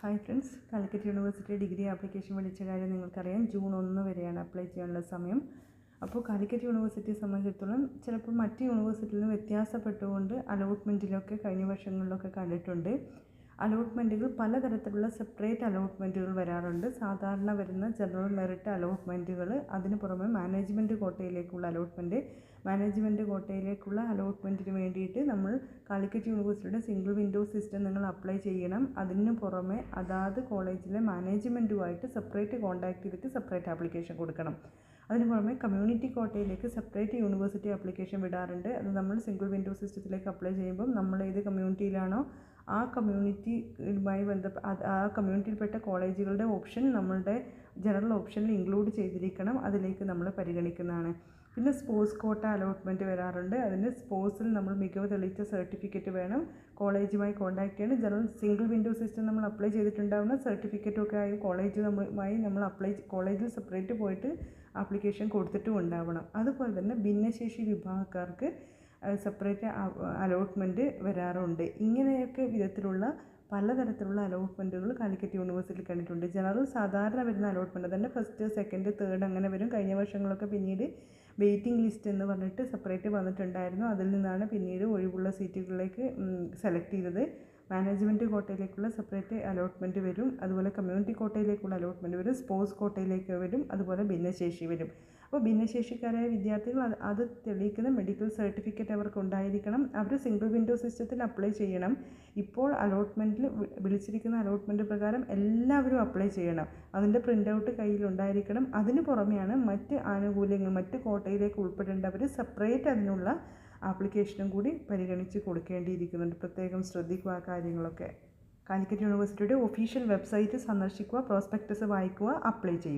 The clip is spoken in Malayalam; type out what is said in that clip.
Hi friends, Calicut university degree application വിളിച്ച കാര്യം നിങ്ങൾക്കറിയാം. ജൂൺ 1 വരെയാണ് അപ്ലൈ ചെയ്യാനുള്ള സമയം. അപ്പോൾ കാലിക്കറ്റ് യൂണിവേഴ്സിറ്റിയെ സംബന്ധിച്ചിടത്തോളം ചിലപ്പോൾ മറ്റ് യൂണിവേഴ്സിറ്റിയിൽ നിന്ന് വ്യത്യാസപ്പെട്ടുകൊണ്ട് അലോട്ട്മെൻറ്റിലൊക്കെ കഴിഞ്ഞ വർഷങ്ങളിലൊക്കെ കണ്ടിട്ടുണ്ട്. അലോട്ട്മെൻറ്റുകൾ പലതരത്തിലുള്ള സെപ്പറേറ്റ് അലോട്ട്മെൻറ്റുകൾ വരാറുണ്ട്. സാധാരണ വരുന്ന ജനറൽ മെറിറ്റ് അലോട്ട്മെൻറ്റുകൾ, അതിന് പുറമെ മാനേജ്മെൻറ്റ് കോട്ടയിലേക്കുള്ള അലോട്ട്മെൻറ്റ്, മാനേജ്മെൻറ്റ് കോട്ടയിലേക്കുള്ള അലോട്ട്മെൻറ്റിന് വേണ്ടിയിട്ട് നമ്മൾ കാലിക്കറ്റ് യൂണിവേഴ്സിറ്റിയുടെ സിംഗിൾ വിൻഡോ സിസ്റ്റം നിങ്ങൾ അപ്ലൈ ചെയ്യണം. അതിന് പുറമെ അതാത് കോളേജിലെ മാനേജ്മെൻറ്റുമായിട്ട് സെപ്പറേറ്റ് കോൺടാക്ട് ചെയ്തിട്ട് സെപ്പറേറ്റ് ആപ്ലിക്കേഷൻ കൊടുക്കണം. അതിന് പുറമെ കമ്മ്യൂണിറ്റി കോട്ടയിലേക്ക് സെപ്പറേറ്റ് യൂണിവേഴ്സിറ്റി ആപ്ലിക്കേഷൻ വിടാറുണ്ട്. അത് നമ്മൾ സിംഗിൾ വിൻഡോ സിസ്റ്റത്തിലേക്ക് അപ്ലൈ ചെയ്യുമ്പം നമ്മൾ ഏത് കമ്മ്യൂണിറ്റിയിലാണോ ആ കമ്മ്യൂണിറ്റിയുമായി ആ കമ്മ്യൂണിറ്റിയിൽപ്പെട്ട കോളേജുകളുടെ ഓപ്ഷൻ നമ്മളുടെ ജനറൽ ഓപ്ഷനിൽ ഇൻക്ലൂഡ് ചെയ്തിരിക്കണം. അതിലേക്ക് നമ്മൾ പരിഗണിക്കുന്നതാണ്. പിന്നെ സ്പോർട്സ് കോട്ട അലോട്ട്മെൻറ്റ് വരാറുണ്ട്. അതിന് സ്പോർട്സിൽ നമ്മൾ മികവ് തെളിയിച്ച സർട്ടിഫിക്കറ്റ് വേണം. കോളേജുമായി കോൺടാക്ട് ചെയ്യണം. ജനറൽ സിംഗിൾ വിൻഡോ സിസ്റ്റം നമ്മൾ അപ്ലൈ ചെയ്തിട്ടുണ്ടാവുന്ന സർട്ടിഫിക്കറ്റൊക്കെ ആയി കോളേജുമായി നമ്മൾ കോളേജിൽ സെപ്പറേറ്റ് പോയിട്ട് ആപ്ലിക്കേഷൻ കൊടുത്തിട്ടും ഉണ്ടാവണം. അതുപോലെ തന്നെ ഭിന്നശേഷി വിഭാഗക്കാർക്ക് സെപ്പറേറ്റ് അലോട്ട്മെൻറ്റ് വരാറുണ്ട്. ഇങ്ങനെയൊക്കെ വിധത്തിലുള്ള പലതരത്തിലുള്ള അലോട്ട്മെൻറ്റുകൾ കാലിക്കറ്റ് യൂണിവേഴ്സിറ്റിയിൽ കണ്ടിട്ടുണ്ട്. ജനറൽ സാധാരണ വരുന്ന അലോട്ട്മെൻറ്റ് തന്നെ ഫസ്റ്റ്, സെക്കൻഡ്, തേർഡ് അങ്ങനെ വരും. കഴിഞ്ഞ വർഷങ്ങളൊക്കെ പിന്നീട് വെയിറ്റിംഗ് ലിസ്റ്റ് എന്ന് പറഞ്ഞിട്ട് സെപ്പറേറ്റ് വന്നിട്ടുണ്ടായിരുന്നു. അതിൽ നിന്നാണ് പിന്നീട് ഒഴിവുള്ള സീറ്റുകളിലേക്ക് സെലക്ട് ചെയ്തത്. മാനേജ്മെൻറ്റ് കോട്ടയിലേക്കുള്ള സെപ്പറേറ്റ് അലോട്ട്മെൻറ്റ് വരും. അതുപോലെ കമ്മ്യൂണിറ്റി കോട്ടയിലേക്കുള്ള അലോട്ട്മെൻറ്റ് വരും. സ്പോർട്സ് കോട്ടയിലേക്ക് വരും. അതുപോലെ ഭിന്നശേഷി വരും. അപ്പോൾ ഭിന്നശേഷിക്കാരായ വിദ്യാർത്ഥികൾ അത് തെളിയിക്കുന്ന മെഡിക്കൽ സർട്ടിഫിക്കറ്റ് അവർക്ക് ഉണ്ടായിരിക്കണം. അവർ സിംഗിൾ വിൻഡോ സിസ്റ്റത്തിൽ അപ്ലൈ ചെയ്യണം. ഇപ്പോൾ അലോട്ട്മെൻറ്റിൽ വിളിച്ചിരിക്കുന്ന അലോട്ട്മെൻറ്റ് പ്രകാരം എല്ലാവരും അപ്ലൈ ചെയ്യണം. അതിൻ്റെ പ്രിൻ്റ് ഔട്ട് കയ്യിലുണ്ടായിരിക്കണം. അതിന് പുറമെയാണ് മറ്റ് ആനുകൂല്യങ്ങൾ, മറ്റ് കോട്ടയിലേക്ക് ഉൾപ്പെടേണ്ടവർ സെപ്പറേറ്റ് അതിനുള്ള ആപ്ലിക്കേഷനും കൂടി പരിഗണിച്ച് കൊടുക്കേണ്ടിയിരിക്കുന്നുണ്ട്. പ്രത്യേകം ശ്രദ്ധിക്കുക ആ കാര്യങ്ങളൊക്കെ. കാലിക്കറ്റ് യൂണിവേഴ്സിറ്റിയുടെ ഒഫീഷ്യൽ വെബ്സൈറ്റ് സന്ദർശിക്കുക, പ്രോസ്പെക്ടസ് വായിക്കുക, അപ്ലൈ ചെയ്യുക.